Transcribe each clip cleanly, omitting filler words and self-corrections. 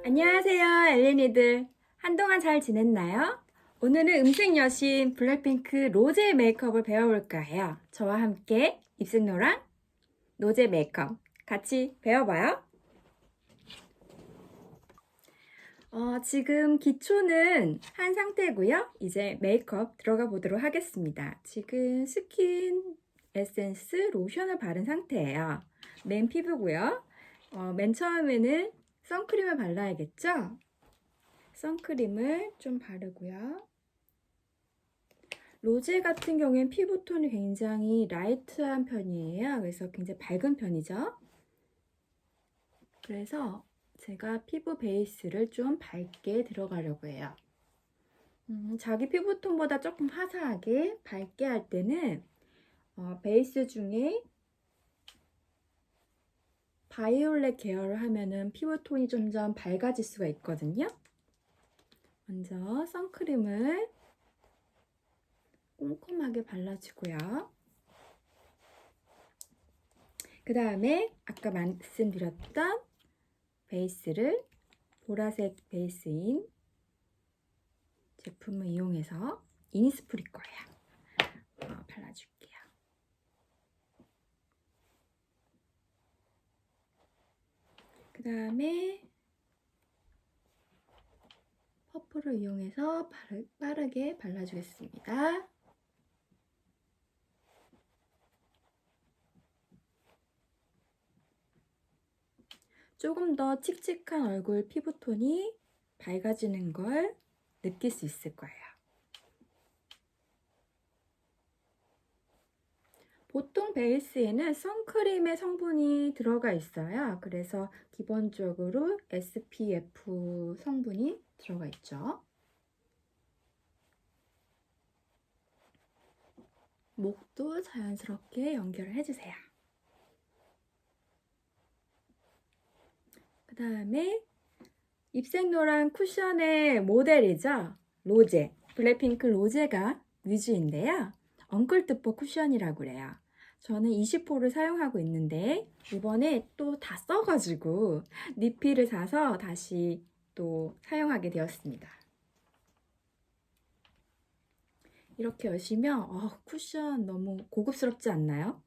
안녕하세요, 엘리니들. 한동안 잘 지냈나요? 오늘은 음색 여신 블랙핑크 로제 메이크업을 배워볼까 해요. 저와 함께 입생로랑 로제 메이크업 같이 배워봐요. 지금 기초는 한 상태고요. 이제 메이크업 들어가 보도록 하겠습니다. 지금 스킨 에센스 로션을 바른 상태예요. 맨 피부고요. 맨 처음에는 선크림을 발라야겠죠? 선크림을 좀 바르고요. 로제 같은 경우엔 피부톤이 굉장히 라이트한 편이에요. 그래서 굉장히 밝은 편이죠. 그래서 제가 피부 베이스를 좀 밝게 들어가려고 해요. 자기 피부톤보다 조금 화사하게 밝게 할 때는 베이스 중에 바이올렛 계열을 하면은 피부톤이 점점 밝아질 수가 있거든요. 먼저 선크림을 꼼꼼하게 발라주고요. 그 다음에 아까 말씀드렸던 베이스를 보라색 베이스인 제품을 이용해서 이니스프리 거예요. 발라줄게요. 그 다음에 퍼프를 이용해서 빠르게 발라주겠습니다. 조금 더 칙칙한 얼굴 피부톤이 밝아지는 걸 느낄 수 있을 거예요. 보통 베이스에는 선크림의 성분이 들어가 있어요. 그래서 기본적으로 SPF 성분이 들어가 있죠. 목도 자연스럽게 연결을 해주세요. 그 다음에 입생로랑 쿠션의 모델이죠. 로제, 블랙핑크 로제가 뮤즈인데요. 엉클뜨뽀 쿠션이라고 그래요. 저는 20호를 사용하고 있는데 이번에 또 다 써가지고 리필을 사서 다시 또 사용하게 되었습니다. 이렇게 여시면 쿠션 너무 고급스럽지 않나요?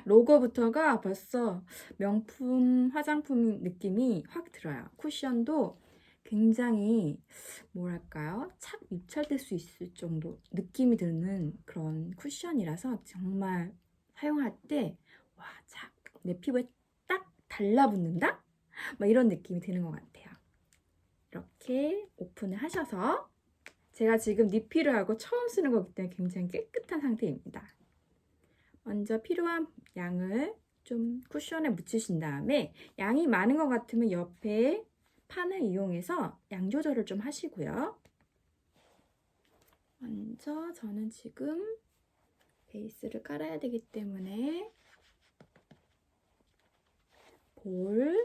로고부터가 벌써 명품 화장품 느낌이 확 들어요. 쿠션도 굉장히 뭐랄까요? 착 입찰될 수 있을 정도 느낌이 드는 그런 쿠션이라서 정말 사용할 때 와, 착 내 피부에 딱 달라붙는다? 막 이런 느낌이 드는 것 같아요. 이렇게 오픈을 하셔서 제가 지금 리필을 하고 처음 쓰는 거기 때문에 굉장히 깨끗한 상태입니다. 먼저 필요한 양을 좀 쿠션에 묻히신 다음에 양이 많은 것 같으면 옆에 판을 이용해서 양 조절을 좀 하시고요. 먼저 저는 지금 베이스를 깔아야 되기 때문에 볼,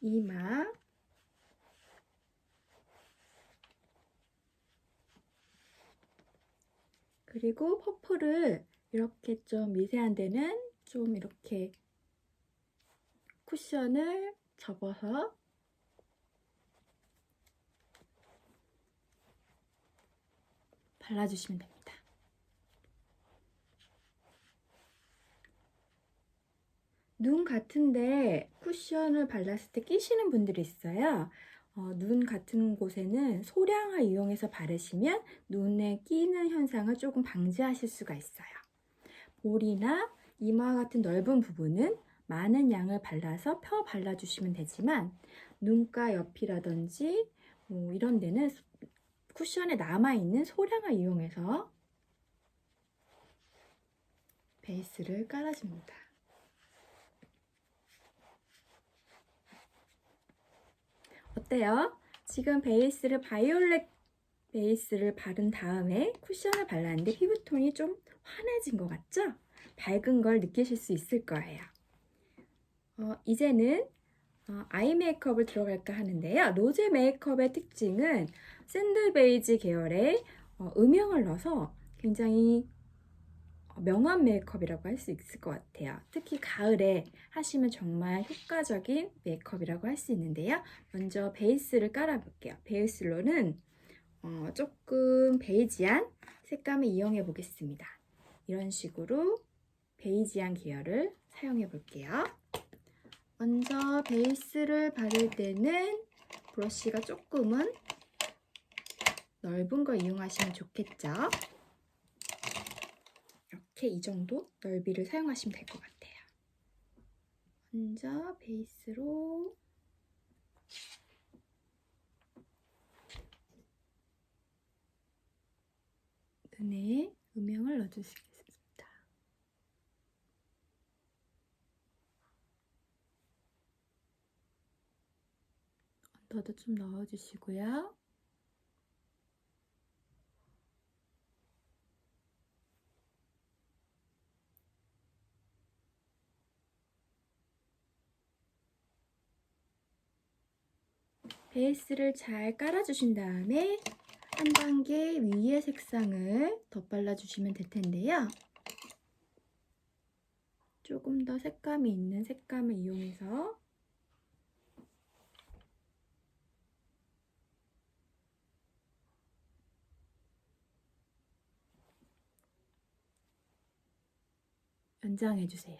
이마, 그리고 퍼프를 이렇게 좀 미세한 데는 좀 이렇게 쿠션을 접어서 발라주시면 됩니다. 눈 같은데 쿠션을 발랐을 때 끼시는 분들이 있어요. 눈 같은 곳에는 소량을 이용해서 바르시면 눈에 끼는 현상을 조금 방지하실 수가 있어요. 볼이나 이마 같은 넓은 부분은 많은 양을 발라서 펴 발라주시면 되지만 눈가 옆이라든지 뭐 이런 데는 쿠션에 남아있는 소량을 이용해서 베이스를 깔아줍니다. 어때요? 지금 베이스를 바이올렛 베이스를 바른 다음에 쿠션을 발랐는데 피부톤이 좀 환해진 것 같죠? 밝은 걸 느끼실 수 있을 거예요. 이제는 아이 메이크업을 들어갈까 하는데요. 로제 메이크업의 특징은 샌들 베이지 계열의 음영을 넣어서 굉장히 명암 메이크업이라고 할 수 있을 것 같아요. 특히 가을에 하시면 정말 효과적인 메이크업이라고 할 수 있는데요. 먼저 베이스를 깔아볼게요. 베이스로는 조금 베이지한 색감을 이용해 보겠습니다. 이런 식으로 베이지한 계열을 사용해 볼게요. 먼저 베이스를 바를 때는 브러쉬가 조금은 넓은 걸 이용하시면 좋겠죠. 이렇게 이 정도 넓이를 사용하시면 될 것 같아요. 먼저 베이스로 눈에 음영을 넣어주시겠습니다. 언더도 좀 넣어주시고요. 베이스를 잘 깔아주신 다음에 한 단계 위에 색상을 덧발라주시면 될 텐데요. 조금 더 색감이 있는 색감을 이용해서 연장해주세요.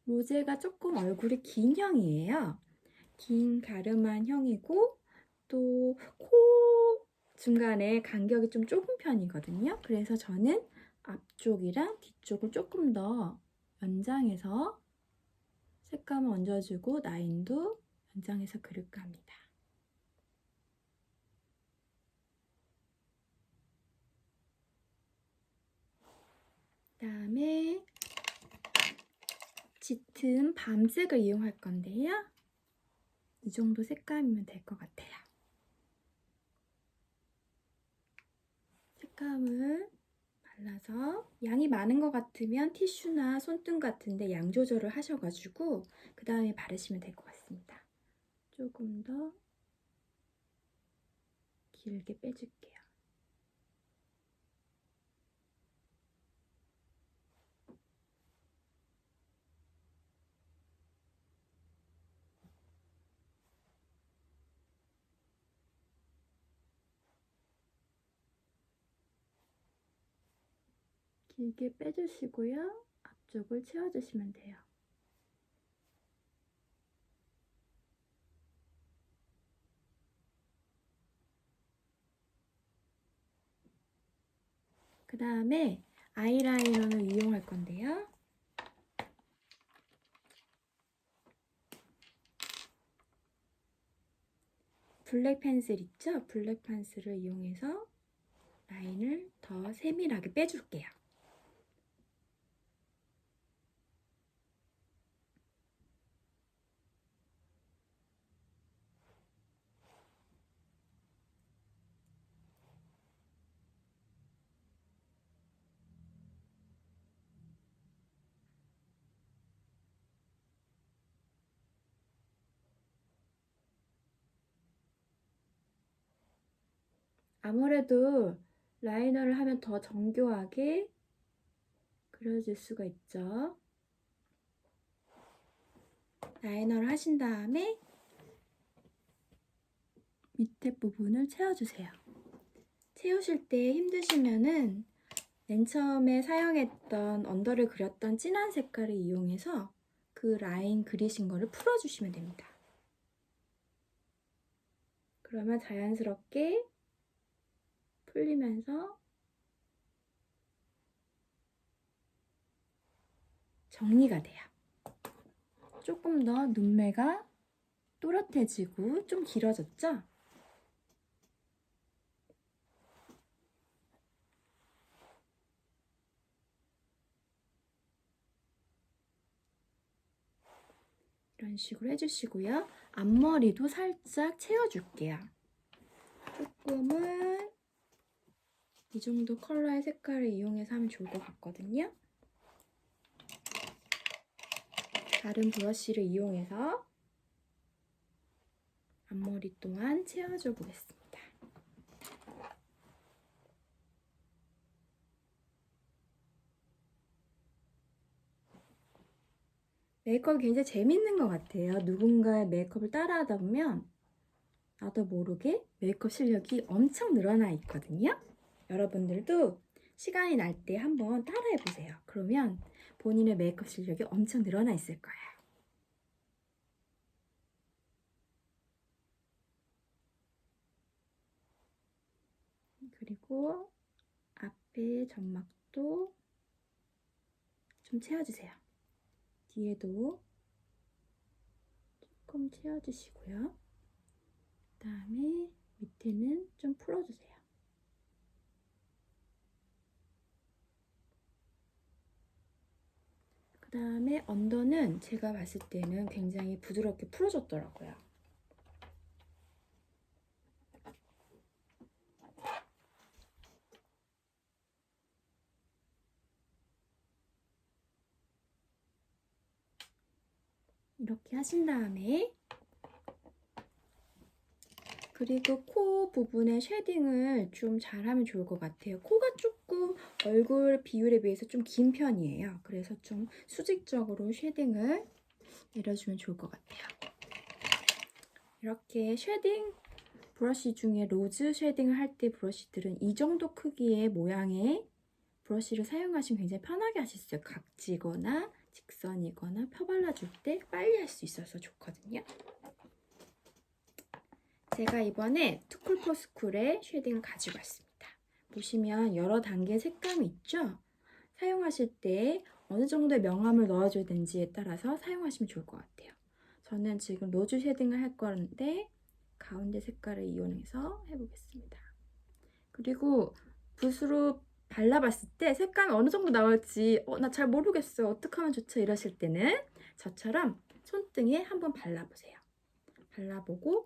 로제가 조금 얼굴이 긴 형이에요. 긴 가름한 형이고 또 코 중간에 간격이 좀 좁은 편이거든요. 그래서 저는 앞쪽이랑 뒤쪽을 조금 더 연장해서 색감을 얹어주고 라인도 연장해서 그릴까 합니다. 그다음에 짙은 밤색을 이용할 건데요. 이 정도 색감이면 될 것 같아요. 색감을 발라서 양이 많은 것 같으면 티슈나 손등 같은데 양 조절을 하셔가지고 그 다음에 바르시면 될 것 같습니다. 조금 더 길게 빼줄게요. 길게 빼주시고요. 앞쪽을 채워주시면 돼요. 그 다음에 아이라이너를 이용할 건데요. 블랙 펜슬 있죠? 블랙 펜슬을 이용해서 라인을 더 세밀하게 빼줄게요. 아무래도 라이너를 하면 더 정교하게 그려질 수가 있죠. 라이너를 하신 다음에 밑에 부분을 채워주세요. 채우실 때 힘드시면은 맨 처음에 사용했던 언더를 그렸던 진한 색깔을 이용해서 그 라인 그리신 거를 풀어주시면 됩니다. 그러면 자연스럽게 풀리면서 정리가 돼요. 조금 더 눈매가 또렷해지고 좀 길어졌죠? 이런 식으로 해주시고요. 앞머리도 살짝 채워줄게요. 조금은 이 정도 컬러의 색깔을 이용해서 하면 좋을 것 같거든요. 다른 브러쉬를 이용해서 앞머리 또한 채워줘 보겠습니다. 메이크업이 굉장히 재밌는 것 같아요. 누군가의 메이크업을 따라하다 보면 나도 모르게 메이크업 실력이 엄청 늘어나 있거든요. 여러분들도 시간이 날 때 한번 따라해보세요. 그러면 본인의 메이크업 실력이 엄청 늘어나 있을 거예요. 그리고 앞에 점막도 좀 채워주세요. 뒤에도 조금 채워주시고요. 그 다음에 밑에는 좀 풀어주세요. 그 다음에 언더는 제가 봤을 때는 굉장히 부드럽게 풀어졌더라고요. 이렇게 하신 다음에 그리고 코 부분에 쉐딩을 좀 잘하면 좋을 것 같아요. 코가 조금 얼굴 비율에 비해서 좀 긴 편이에요. 그래서 좀 수직적으로 쉐딩을 내려주면 좋을 것 같아요. 이렇게 쉐딩 브러쉬 중에 로즈 쉐딩을 할 때 브러쉬들은 이 정도 크기의 모양의 브러쉬를 사용하시면 굉장히 편하게 하실 수 있어요. 각지거나 직선이거나 펴 발라줄 때 빨리 할 수 있어서 좋거든요. 제가 이번에 투쿨포스쿨의 쉐딩을 가지고 왔습니다. 보시면 여러 단계의 색감이 있죠? 사용하실 때 어느 정도의 명암을 넣어줘야 되는지에 따라서 사용하시면 좋을 것 같아요. 저는 지금 로즈 쉐딩을 할 건데 가운데 색깔을 이용해서 해보겠습니다. 그리고 붓으로 발라봤을 때 색감이 어느 정도 나올지 나 잘 모르겠어요. 어떻게 하면 좋죠? 이러실 때는 저처럼 손등에 한번 발라보세요. 발라보고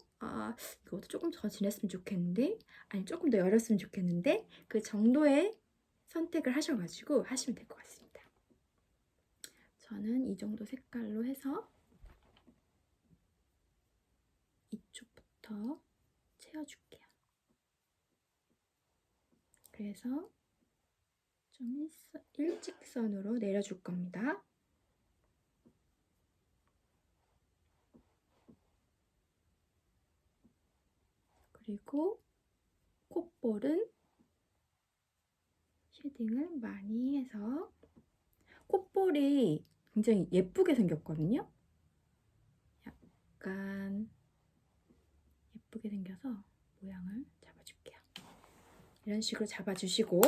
이것도 조금 더 진했으면 좋겠는데 아니 조금 더 열었으면 좋겠는데 그 정도의 선택을 하셔가지고 하시면 될 것 같습니다. 저는 이 정도 색깔로 해서 이쪽부터 채워줄게요. 그래서 좀 일직선으로 내려줄 겁니다. 그리고 콧볼은 쉐딩을 많이 해서 콧볼이 굉장히 예쁘게 생겼거든요. 약간 예쁘게 생겨서 모양을 잡아줄게요. 이런 식으로 잡아주시고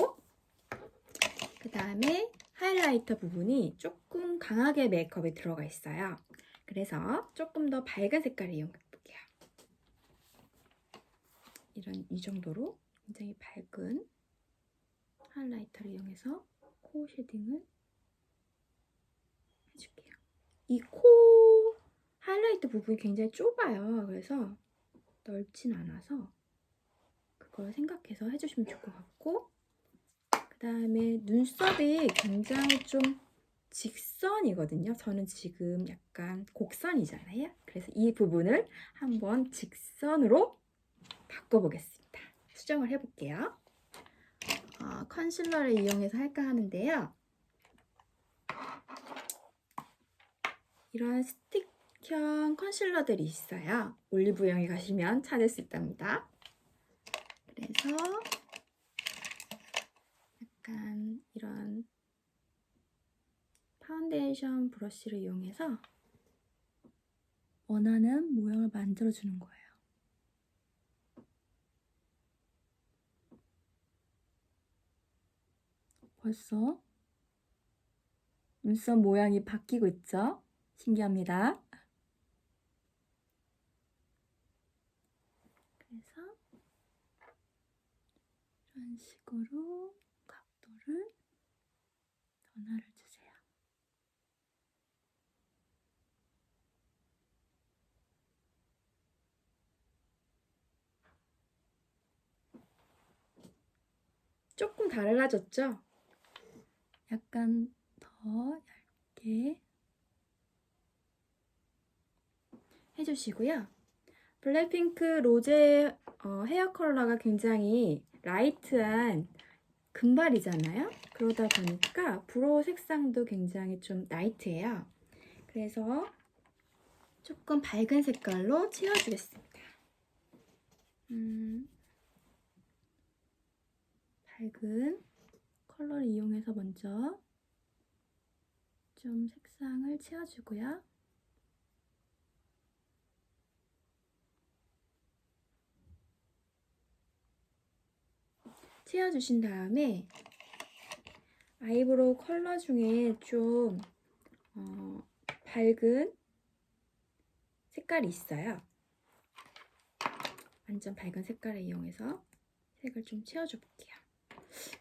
그 다음에 하이라이터 부분이 조금 강하게 메이크업에 들어가 있어요. 그래서 조금 더 밝은 색깔을 이용해볼게요. 이 정도로 굉장히 밝은 하이라이터를 이용해서 코 쉐딩을 해줄게요. 이 코 하이라이터 부분이 굉장히 좁아요. 그래서 넓진 않아서 그걸 생각해서 해주시면 좋을 것 같고 그 다음에 눈썹이 굉장히 좀 직선이거든요. 저는 지금 약간 곡선이잖아요. 그래서 이 부분을 한번 직선으로 바꿔보겠습니다. 수정을 해볼게요. 컨실러를 이용해서 할까 하는데요. 이런 스틱형 컨실러들이 있어요. 올리브영에 가시면 찾을 수 있답니다. 그래서 약간 이런 파운데이션 브러쉬를 이용해서 원하는 모양을 만들어주는 거예요. 벌써 눈썹 모양이 바뀌고 있죠? 신기합니다. 그래서 이런 식으로 각도를 변화를 주세요. 조금 달라졌죠? 약간 더 얇게 해주시고요. 블랙핑크 로제 헤어 컬러가 굉장히 라이트한 금발이잖아요. 그러다 보니까 브로우 색상도 굉장히 좀 라이트해요. 그래서 조금 밝은 색깔로 채워주겠습니다. 밝은 컬러를 이용해서 먼저 좀 색상을 채워주고요. 채워주신 다음에 아이브로우 컬러 중에 좀 밝은 색깔이 있어요. 완전 밝은 색깔을 이용해서 색을 좀 채워줘 볼게요.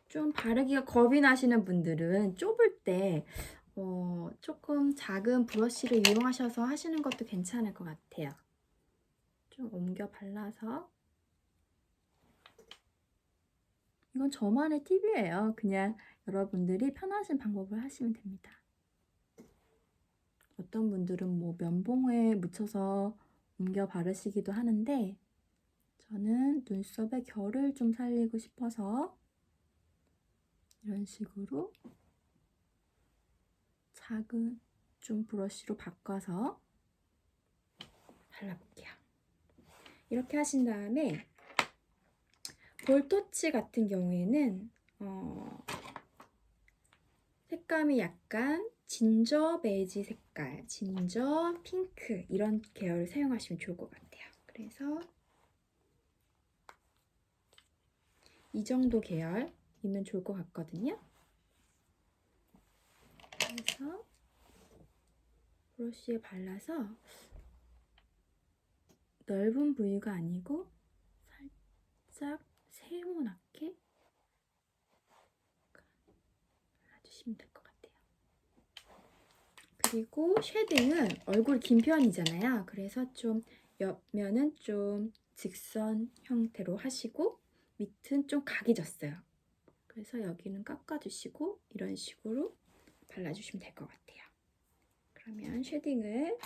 좀 바르기가 겁이 나시는 분들은 좁을 때 조금 작은 브러쉬를 이용하셔서 하시는 것도 괜찮을 것 같아요. 좀 옮겨 발라서. 이건 저만의 팁이에요. 그냥 여러분들이 편하신 방법을 하시면 됩니다. 어떤 분들은 뭐 면봉에 묻혀서 옮겨 바르시기도 하는데 저는 눈썹의 결을 좀 살리고 싶어서 이런 식으로 작은 좀 브러쉬로 바꿔서 발라볼게요. 이렇게 하신 다음에 볼터치 같은 경우에는 색감이 약간 진저 베이지 색깔, 진저 핑크 이런 계열을 사용하시면 좋을 것 같아요. 그래서 이 정도 계열이면 좋을 것 같거든요. 그래서 브러쉬에 발라서 넓은 부위가 아니고 살짝 세모나게 발라주시면 될 것 같아요. 그리고 쉐딩은 얼굴 긴 편이잖아요. 그래서 좀 옆면은 좀 직선 형태로 하시고 밑은 좀 각이 졌어요. 그래서 여기는 깎아주시고 이런 식으로 발라주시면 될 것 같아요. 그러면 쉐딩을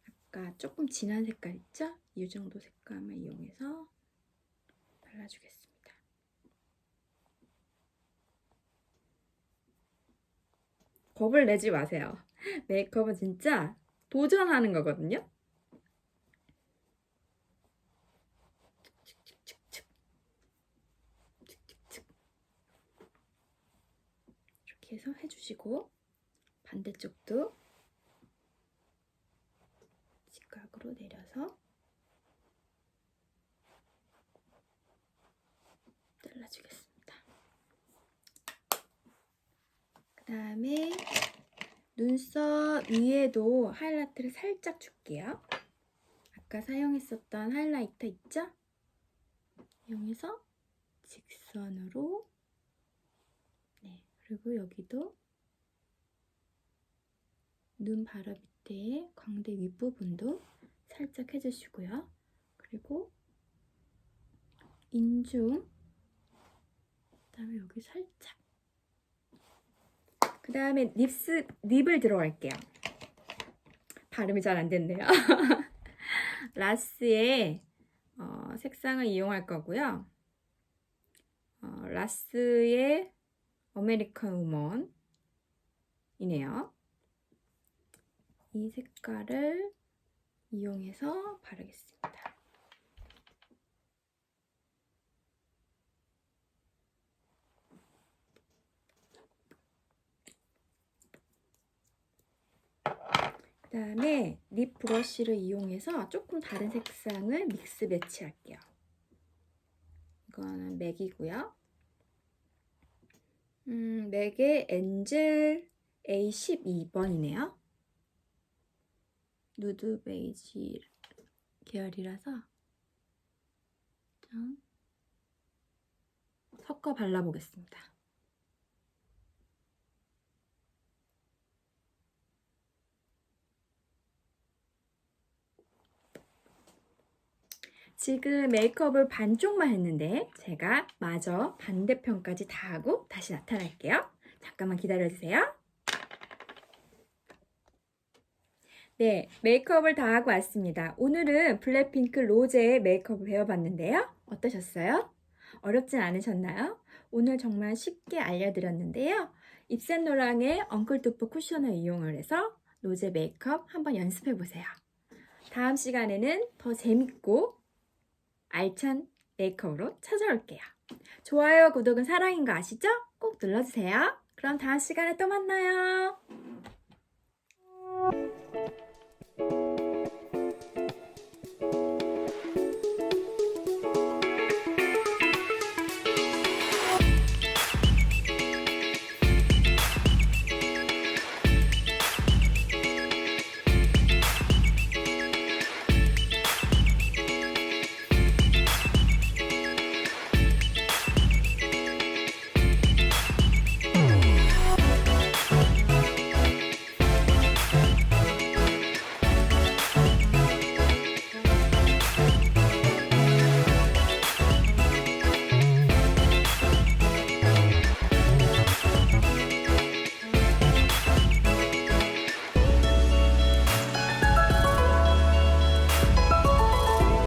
아까 조금 진한 색깔 있죠? 이 정도 색감을 이용해서 발라주겠습니다. 겁을 내지 마세요. 메이크업은 진짜 도전하는 거거든요. 이렇게 해서 해주시고 반대쪽도 직각으로 내려서 잘라주겠습니다. 그 다음에 눈썹 위에도 하이라이트를 살짝 줄게요. 아까 사용했었던 하이라이터 있죠? 이용해서 직선으로 그리고 여기도 눈 바로 밑에 광대 윗부분도 살짝 해주시고요. 그리고 인중 그다음에 여기 살짝 그 다음에 립을 들어갈게요. 발음이 잘 안 됐네요. 라스의 색상을 이용할 거고요. 라스의 아메리칸 우먼이네요. 이 색깔을 이용해서 바르겠습니다. 그 다음에 립 브러쉬를 이용해서 조금 다른 색상을 믹스 매치할게요. 이거는 맥이고요. 맥의 엔젤 A12번이네요. 누드 베이지 계열이라서 좀 섞어 발라보겠습니다. 지금 메이크업을 반쪽만 했는데 제가 마저 반대편까지 다 하고 다시 나타날게요. 잠깐만 기다려주세요. 네, 메이크업을 다 하고 왔습니다. 오늘은 블랙핑크 로제의 메이크업을 배워봤는데요. 어떠셨어요? 어렵진 않으셨나요? 오늘 정말 쉽게 알려드렸는데요. 입센노랑의 엉클 투프 쿠션을 이용을 해서 로제 메이크업 한번 연습해 보세요. 다음 시간에는 더 재밌고 알찬 메이크업으로 찾아올게요. 좋아요, 구독은 사랑인 거 아시죠? 꼭 눌러주세요. 그럼 다음 시간에 또 만나요.